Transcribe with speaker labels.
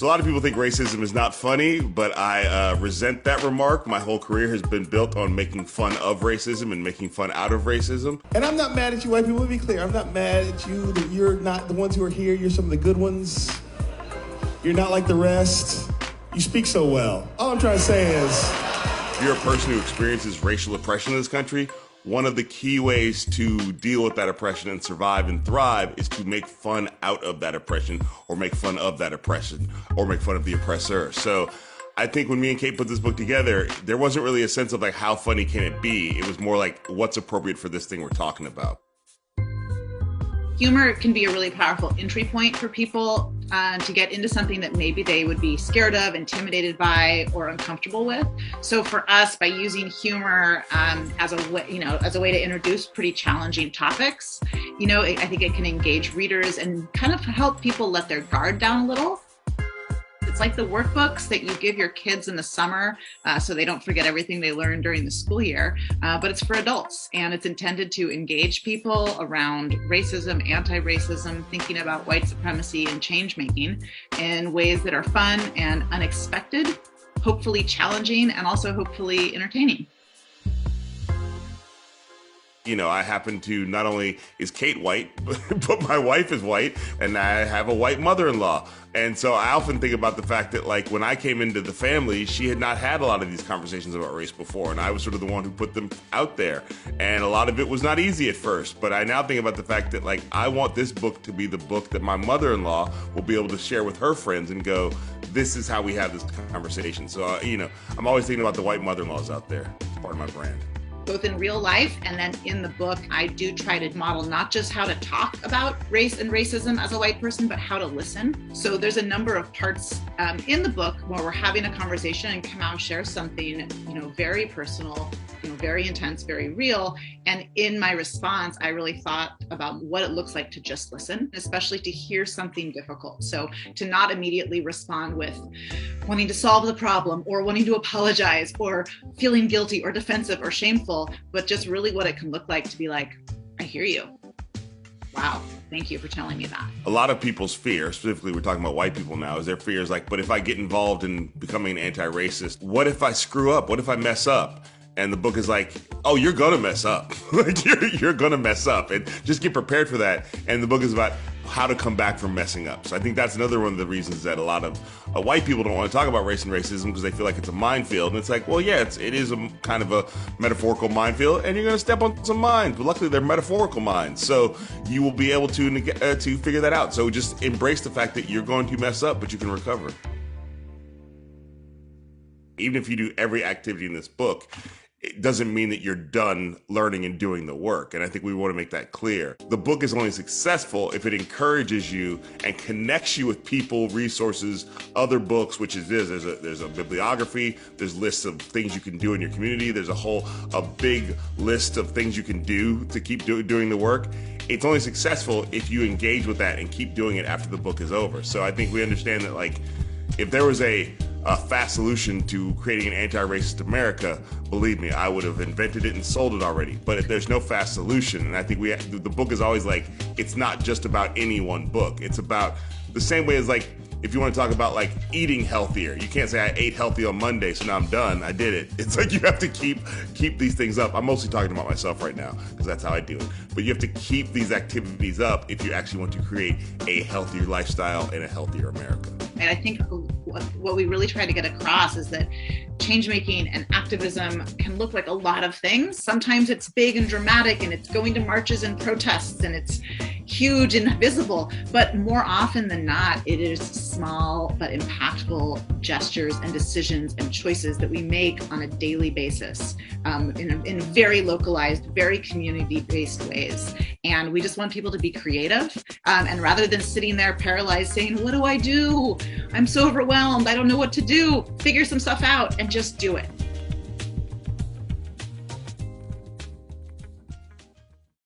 Speaker 1: So a lot of people think racism is not funny, but I resent that remark. My whole career has been built on making fun of racism and making fun out of racism.
Speaker 2: And I'm not mad at you, white people. Let me be clear. I'm not mad at you that you're not the ones who are here. You're some of the good ones. You're not like the rest. You speak so well. All I'm trying to say is,
Speaker 1: if you're a person who experiences racial oppression in this country, one of the key ways to deal with that oppression and survive and thrive is to make fun out of that oppression, or make fun of that oppression, or make fun of the oppressor. So I think when me and Kate put this book together, there wasn't really a sense of like, how funny can it be? It was more like, what's appropriate for this thing we're talking about?
Speaker 3: Humor can be a really powerful entry point for people to get into something that maybe they would be scared of, intimidated by, or uncomfortable with. So for us, by using humor as a way to introduce pretty challenging topics, I think it can engage readers and kind of help people let their guard down a little. It's like the workbooks that you give your kids in the summer so they don't forget everything they learned during the school year, but it's for adults, and it's intended to engage people around racism, anti-racism, thinking about white supremacy and change making in ways that are fun and unexpected, hopefully challenging, and also hopefully entertaining.
Speaker 1: I happen to, not only is Kate white, but my wife is white, and I have a white mother-in-law. And so I often think about the fact that, like, when I came into the family, she had not had a lot of these conversations about race before, and I was sort of the one who put them out there. And a lot of it was not easy at first, but I now think about the fact that, like, I want this book to be the book that my mother-in-law will be able to share with her friends and go, this is how we have this conversation. So, I'm always thinking about the white mother-in-laws out there. It's part of my brand.
Speaker 3: Both in real life and then in the book, I do try to model not just how to talk about race and racism as a white person, but how to listen. So there's a number of parts in the book where we're having a conversation and Kamau shares something, very personal, very intense, very real. And in my response, I really thought about what it looks like to just listen, especially to hear something difficult. So to not immediately respond with wanting to solve the problem or wanting to apologize or feeling guilty or defensive or shameful, but just really what it can look like to be like, I hear you. Wow, thank you for telling me that.
Speaker 1: A lot of people's fear, specifically we're talking about white people now, is their fear is like, but if I get involved in becoming an anti-racist, what if I screw up? What if I mess up? And the book is like, oh, you're going to mess up. Like you're going to mess up, and just get prepared for that. And the book is about how to come back from messing up. So I think that's another one of the reasons that a lot of white people don't want to talk about race and racism, because they feel like it's a minefield. And it's like, well, yeah, it is a kind of a metaphorical minefield, and you're going to step on some mines. But luckily, they're metaphorical mines, so you will be able to figure that out. So just embrace the fact that you're going to mess up, but you can recover. Even if you do every activity in this book, it doesn't mean that you're done learning and doing the work. And I think we want to make that clear. The book is only successful if it encourages you and connects you with people, resources, other books, which is this. There's a bibliography, there's lists of things you can do in your community. There's a big list of things you can do to keep doing the work. It's only successful if you engage with that and keep doing it after the book is over. So I think we understand that, like, if there was a fast solution to creating an anti-racist America, believe me, I would have invented it and sold it already. But there's no fast solution. And I think the book is always like, it's not just about any one book. It's about the same way as, like, if you want to talk about, like, eating healthier, you can't say I ate healthy on Monday, so now I'm done. I did it. It's like you have to keep these things up. I'm mostly talking about myself right now because that's how I do it. But you have to keep these activities up if you actually want to create a healthier lifestyle and a healthier America.
Speaker 3: And I think what we really try to get across is that change making and activism can look like a lot of things. Sometimes it's big and dramatic and it's going to marches and protests and it's huge and visible, but more often than not, it is small but impactful gestures and decisions and choices that we make on a daily basis in very localized, very community-based ways. And we just want people to be creative. And rather than sitting there paralyzed saying, what do I do? I'm so overwhelmed. I don't know what to do. Figure some stuff out and just do it.